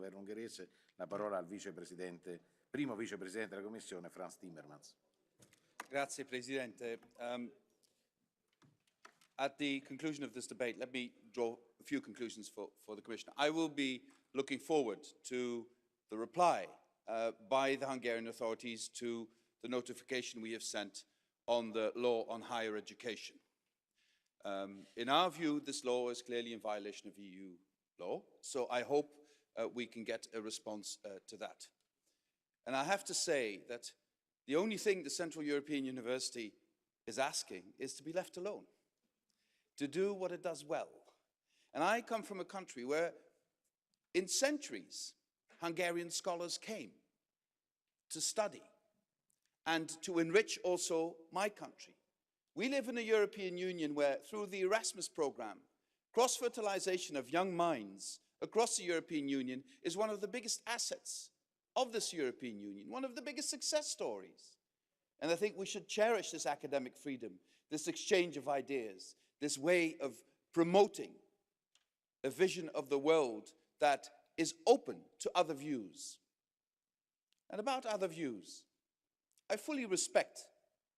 governo ungherese. La parola al vicepresidente, primo vicepresidente della Commissione, Frans Timmermans. Grazie, Presidente. At the conclusion of this debate, let me draw a few conclusions for the Commissioner. I will be looking forward to the reply by the Hungarian authorities to the notification we have sent on the law on higher education. In our view, this law is clearly in violation of EU law, so I hope we can get a response to that. And I have to say that the only thing the Central European University is asking is to be left alone, to do what it does well. And I come from a country where, in centuries, Hungarian scholars came to study and to enrich also my country. We live in a European Union where, through the Erasmus program, cross-fertilization of young minds across the European Union is one of the biggest assets of this European Union, one of the biggest success stories. And I think we should cherish this academic freedom, this exchange of ideas, this way of promoting a vision of the world that is open to other views. And about other views, I fully respect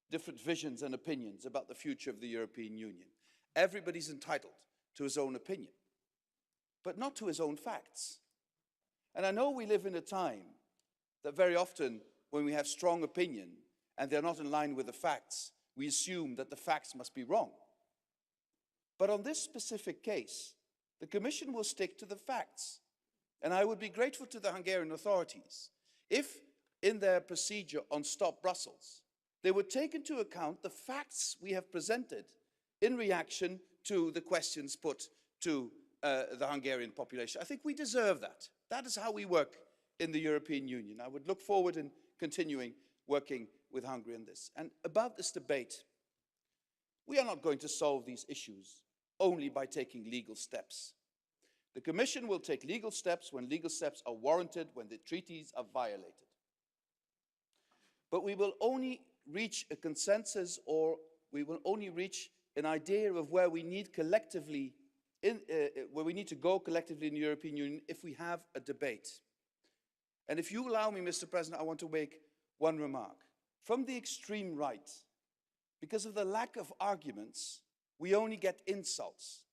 different visions and opinions about the future of the European Union. Everybody's entitled to his own opinion, but not to his own facts. And I know we live in a time that very often, when we have strong opinion and they're not in line with the facts, we assume that the facts must be wrong. But on this specific case, the Commission will stick to the facts. And I would be grateful to the Hungarian authorities if, in their procedure on Stop Brussels, they would take into account the facts we have presented in reaction to the questions put to the Hungarian population. I think we deserve that. That is how we work in the European Union. I would look forward in continuing working with Hungary on this. And about this debate, we are not going to solve these issues only by taking legal steps. The Commission will take legal steps when legal steps are warranted, when the treaties are violated. But we will only reach a consensus, or we will only reach an idea of where we need collectively, where we need to go collectively in the European Union if we have a debate. And if you allow me, Mr. President, I want to make one remark. From the extreme right, because of the lack of arguments, we only get insults.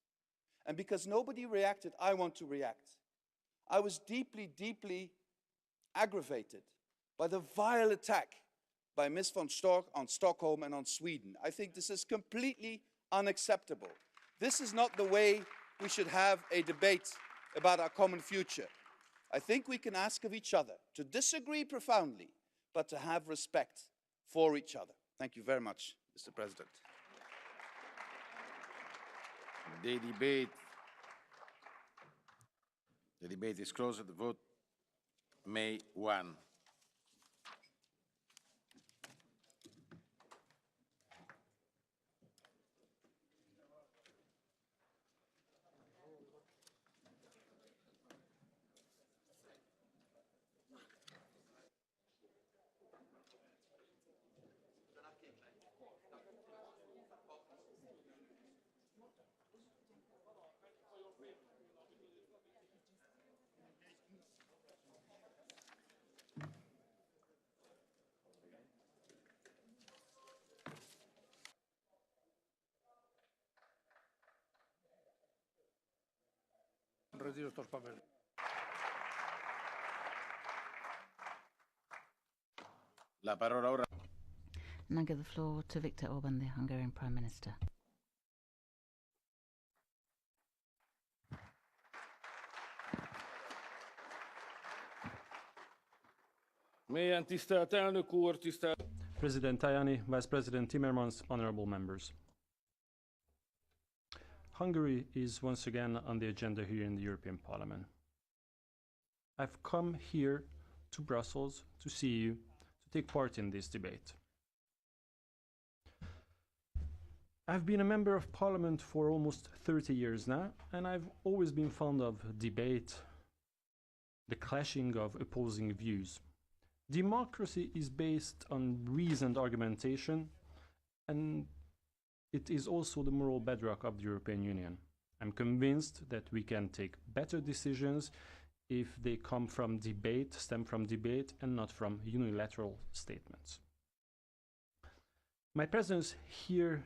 And because nobody reacted, I want to react. I was deeply, deeply aggravated by the vile attack by Ms. von Storch on Stockholm and on Sweden. I think this is completely unacceptable. This is not the way we should have a debate about our common future. I think we can ask of each other to disagree profoundly, but to have respect for each other. Thank you very much, Mr. President. The debate is closed. The vote May 1. La parola ora. And I give the floor to Viktor Orban, the Hungarian Prime Minister. Mélyen tisztelt elnök úr, tisztelt President Tajani, Vice President Timmermans, honorable members. Hungary is once again on the agenda here in the European Parliament. I've come here to Brussels to see you, to take part in this debate. I've been a member of Parliament for almost 30 years now, and I've always been fond of debate, the clashing of opposing views. Democracy is based on reasoned argumentation, and it is also the moral bedrock of the European Union. I'm convinced that we can take better decisions if they come from debate, stem from debate, and not from unilateral statements. My presence here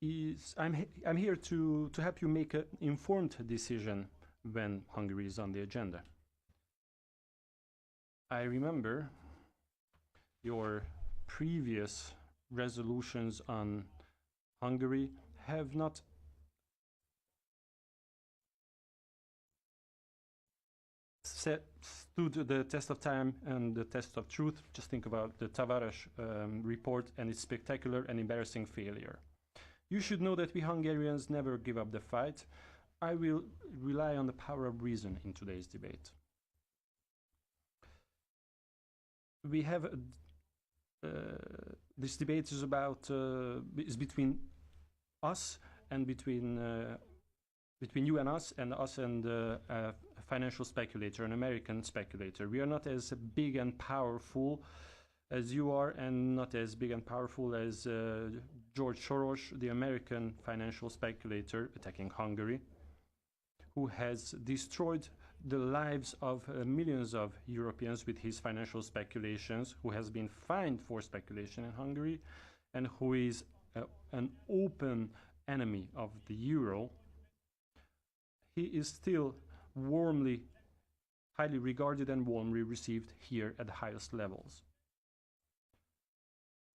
is, I'm here to help you make an informed decision when Hungary is on the agenda. I remember your previous resolutions on Hungary have not stood the test of time and the test of truth. Just think about the Tavares report and its spectacular and embarrassing failure. You should know that we Hungarians never give up the fight. I will rely on the power of reason in today's debate. We have this debate is about is between us and between you and us and a financial speculator, an American speculator. We are not as big and powerful as you are, and not as big and powerful as George Soros, the American financial speculator attacking Hungary, who has destroyed the lives of millions of Europeans with his financial speculations, who has been fined for speculation in Hungary, and who is an open enemy of the euro. He is still highly regarded and warmly received here at the highest levels.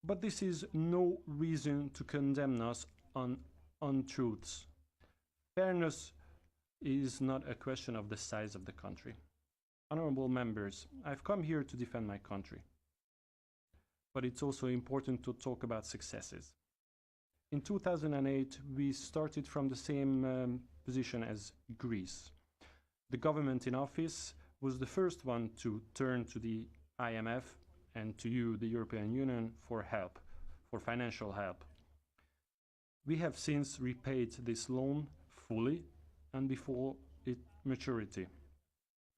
But this is no reason to condemn us on untruths. Fairness is not a question of the size of the country. Honorable members, I've come here to defend my country. But it's also important to talk about successes. In 2008, we started from the same position as Greece. The government in office was the first one to turn to the IMF and to you, the European Union, for help, for financial help. We have since repaid this loan fully and before its maturity.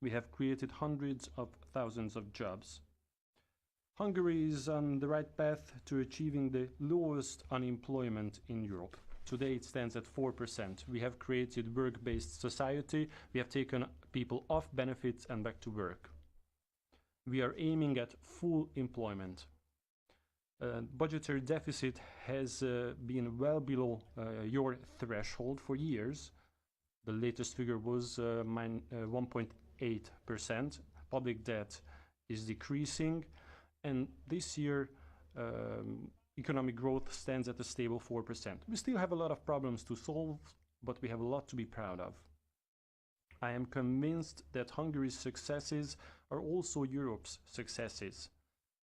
We have created hundreds of thousands of jobs. Hungary is on the right path to achieving the lowest unemployment in Europe. Today it stands at 4%. We have created work-based society. We have taken people off benefits and back to work. We are aiming at full employment. Budgetary deficit has been well below your threshold for years. The latest figure was 1.8%. Public debt is decreasing, and this year economic growth stands at a stable 4%. We still have a lot of problems to solve, but we have a lot to be proud of. I am convinced that Hungary's successes are also Europe's successes,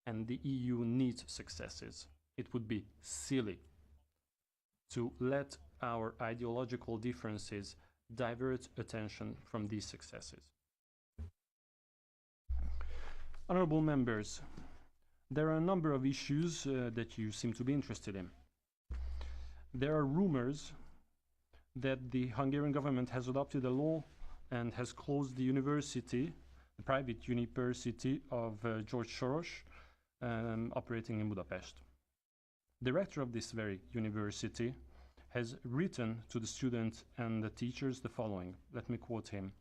and the EU needs successes. It would be silly to let our ideological differences divert attention from these successes. Honorable members, there are a number of issues that you seem to be interested in. There are rumors that the Hungarian government has adopted a law and has closed the university, the private university of George Soros, operating in Budapest. The rector of this very university has written to the students and the teachers the following. Let me quote him.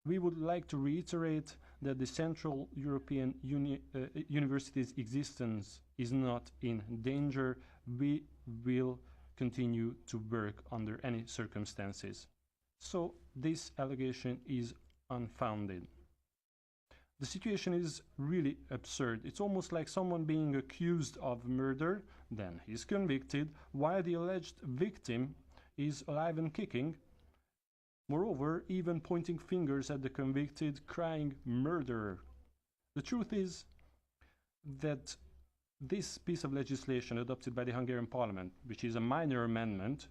We would like to reiterate that the Central European University's existence is not in danger. We will continue to work under any circumstances. So this allegation is unfounded. The situation is really absurd. It's almost like someone being accused of murder, then he's convicted, while the alleged victim is alive and kicking. Moreover, even pointing fingers at the convicted, crying murderer. The truth is that this piece of legislation adopted by the Hungarian Parliament, which is a minor amendment,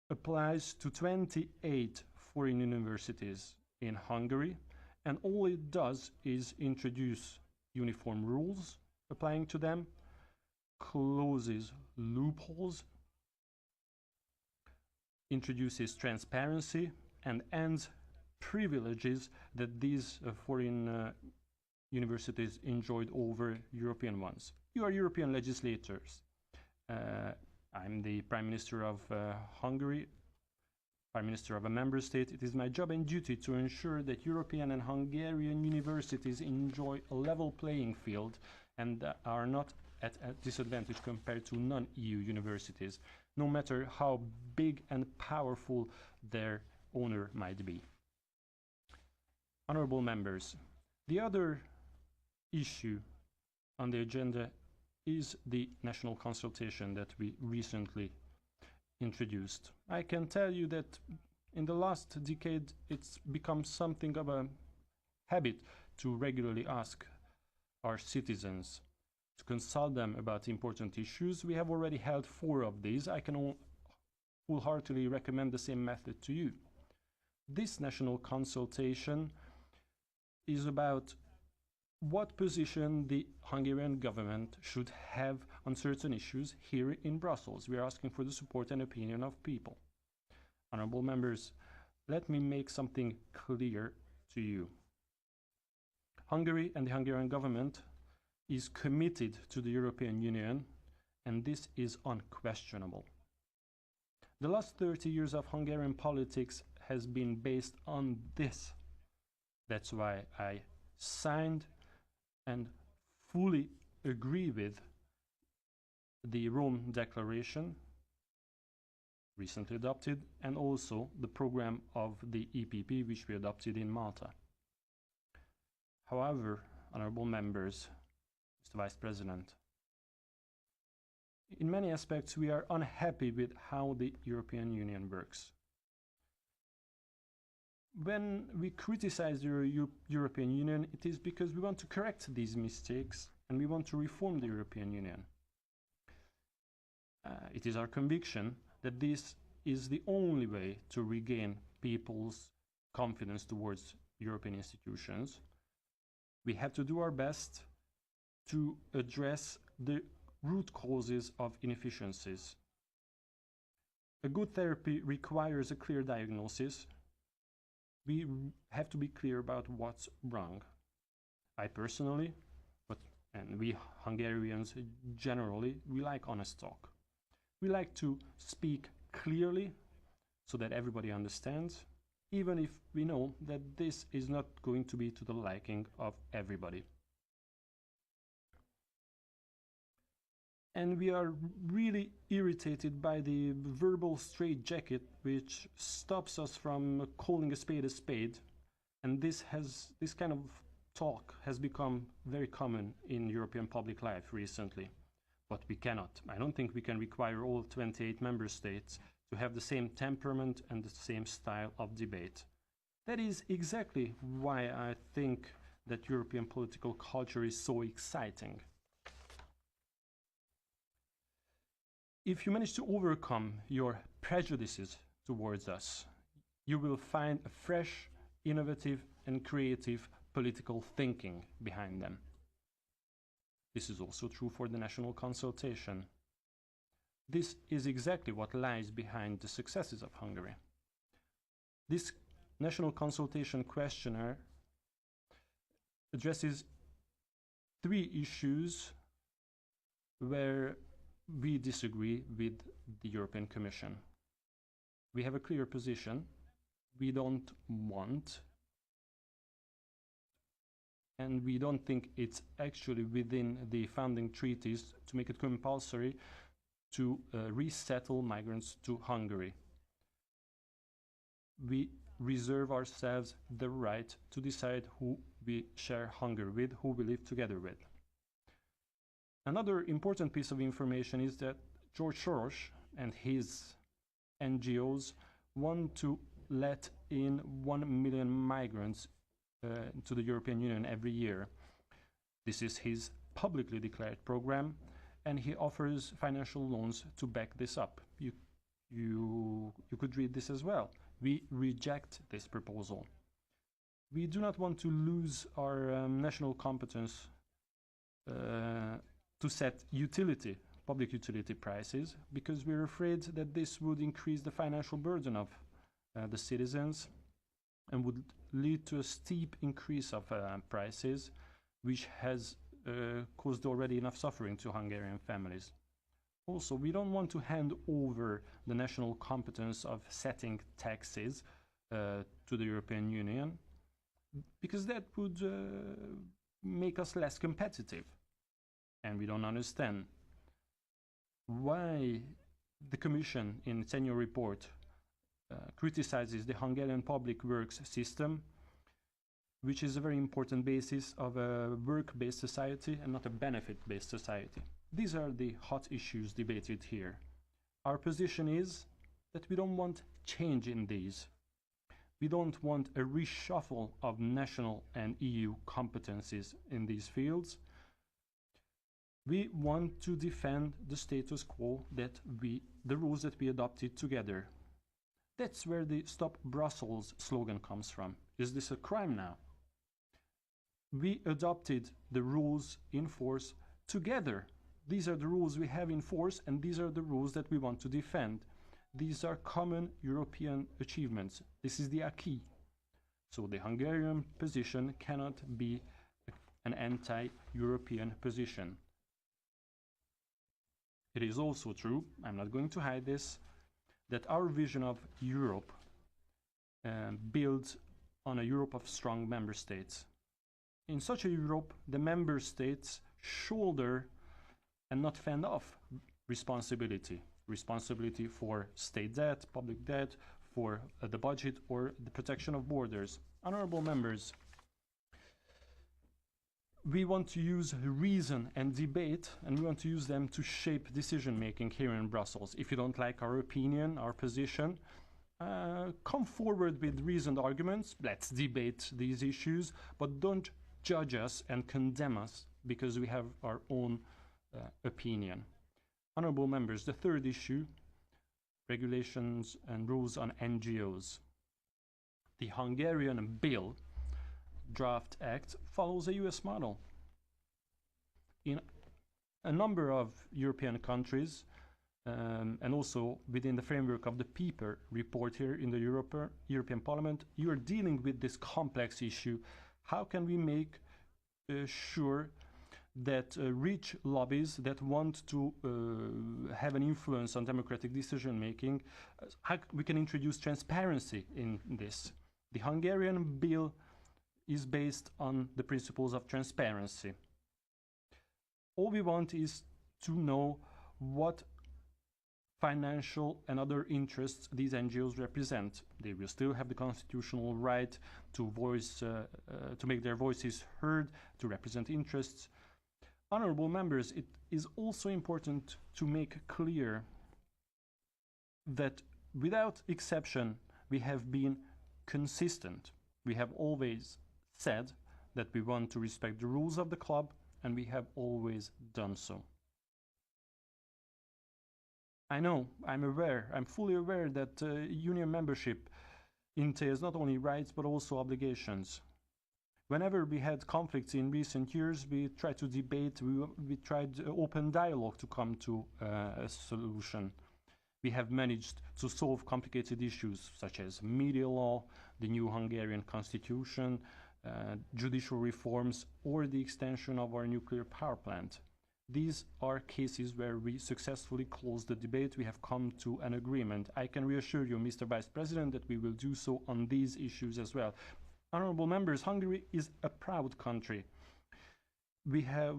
applies to 28 foreign universities in Hungary, and all it does is introduce uniform rules applying to them, closes loopholes, introduces transparency, and ends privileges that these foreign universities enjoyed over European ones. You are European legislators. I'm the Prime Minister of Hungary. Prime Minister of a member state, it is my job and duty to ensure that European and Hungarian universities enjoy a level playing field and are not at a disadvantage compared to non-EU universities, no matter how big and powerful their owner might be. Honourable members, the other issue on the agenda is the national consultation that we recently introduced. I can tell you that in the last decade it's become something of a habit to regularly ask our citizens to consult them about important issues. We have already held 4 of these. I can wholeheartedly recommend the same method to you. This national consultation is about what position the Hungarian government should have on certain issues here in Brussels. We are asking for the support and opinion of people. Honourable members, let me make something clear to you. Hungary and the Hungarian government is committed to the European Union, and this is unquestionable. The last 30 years of Hungarian politics has been based on this. That's why I signed and fully agree with the Rome Declaration, recently adopted, and also the program of the EPP, which we adopted in Malta. However, honourable members, Mr. Vice President, in many aspects we are unhappy with how the European Union works. When we criticize the European Union, it is because we want to correct these mistakes and we want to reform the European Union. It is our conviction that this is the only way to regain people's confidence towards European institutions. We have to do our best to address the root causes of inefficiencies. A good therapy requires a clear diagnosis. We have to be clear about what's wrong. I personally, and we Hungarians generally, we like honest talk. We like to speak clearly so that everybody understands, even if we know that this is not going to be to the liking of everybody. And we are really irritated by the verbal straitjacket which stops us from calling a spade, and this kind of talk has become very common in European public life recently. But we cannot. I don't think we can require all 28 member states to have the same temperament and the same style of debate. That is exactly why I think that European political culture is so exciting. If you manage to overcome your prejudices towards us, you will find a fresh, innovative and creative political thinking behind them. This is also true for the national consultation. This is exactly what lies behind the successes of Hungary. This national consultation questionnaire addresses 3 issues where we disagree with the European Commission. We have a clear position. We don't want, and we don't think it's actually within the founding treaties to make it compulsory to resettle migrants to Hungary. We reserve ourselves the right to decide who we share Hungary with, who we live together with. Another important piece of information is that George Soros and his NGOs want to let in 1 million migrants to the European Union every year. This is his publicly declared program, and he offers financial loans to back this up. You could read this as well. We reject this proposal. We do not want to lose our national competence to set public utility prices, because we're afraid that this would increase the financial burden of the citizens and would lead to a steep increase of prices, which has caused already enough suffering to Hungarian families. Also, we don't want to hand over the national competence of setting taxes to the European Union, because that would make us less competitive. And we don't understand why the Commission in its annual report criticizes the Hungarian public works system, which is a very important basis of a work-based society and not a benefit-based society. These are the hot issues debated here. Our position is that we don't want change in these. We don't want a reshuffle of national and EU competencies in these fields. We want to defend the status quo, the rules that we adopted together. That's where the Stop Brussels slogan comes from. Is this a crime now? We adopted the rules in force together. These are the rules we have in force, and these are the rules that we want to defend. These are common European achievements. This is the acquis. So the Hungarian position cannot be an anti-European position. It is also true, I'm not going to hide this, that our vision of Europe builds on a Europe of strong member states. In such a Europe, the member states shoulder and not fend off responsibility. Responsibility for state debt, public debt, for the budget or the protection of borders. Honorable members, we want to use reason and debate, and we want to use them to shape decision-making here in Brussels. If you don't like our opinion, our position, come forward with reasoned arguments. Let's debate these issues, but don't judge us and condemn us because we have our own opinion. Honorable members, the third issue, regulations and rules on NGOs. The Hungarian bill, Draft Act, follows a US model. In a number of European countries, and also within the framework of the PIPER report here in the European Parliament, you are dealing with this complex issue. How can we make sure that rich lobbies that want to have an influence on democratic decision making, how we can introduce transparency in this? The Hungarian bill is based on the principles of transparency. All we want is to know what financial and other interests these NGOs represent. They will still have the constitutional right to to make their voices heard, to represent interests. Honorable members, it is also important to make clear that without exception, we have been consistent. We have always said that we want to respect the rules of the club, and we have always done so. I know, I'm fully aware that union membership entails not only rights but also obligations. Whenever we had conflicts in recent years, we tried to debate, we tried open dialogue to come to a solution. We have managed to solve complicated issues such as media law, the new Hungarian constitution, judicial reforms, or the extension of our nuclear power plant. These are cases where we successfully closed the debate. We have come to an agreement. I can reassure you, Mr. Vice President, that we will do so on these issues as well. Honorable members, Hungary is a proud country. We have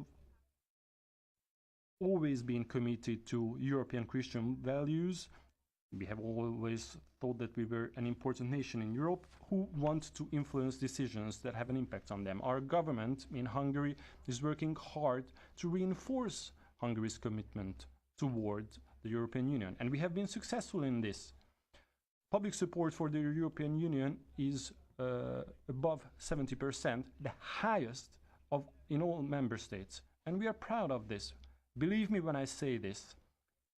always been committed to European Christian values. We have always thought that we were an important nation in Europe who want to influence decisions that have an impact on them. Our government in Hungary is working hard to reinforce Hungary's commitment toward the European Union, and we have been successful in this. Public support for the European Union is above 70%, the highest in all member states, and we are proud of this. Believe me when I say this,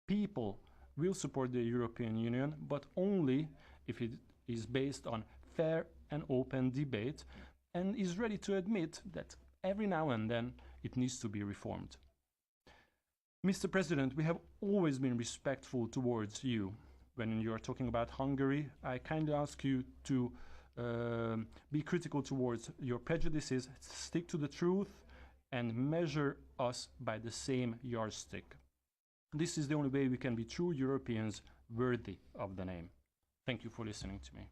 people will support the European Union, but only if it is based on fair and open debate and is ready to admit that every now and then it needs to be reformed. Mr. President, we have always been respectful towards you. When you are talking about Hungary, I kindly ask you to be critical towards your prejudices, stick to the truth, and measure us by the same yardstick. This is the only way we can be true Europeans worthy of the name. Thank you for listening to me.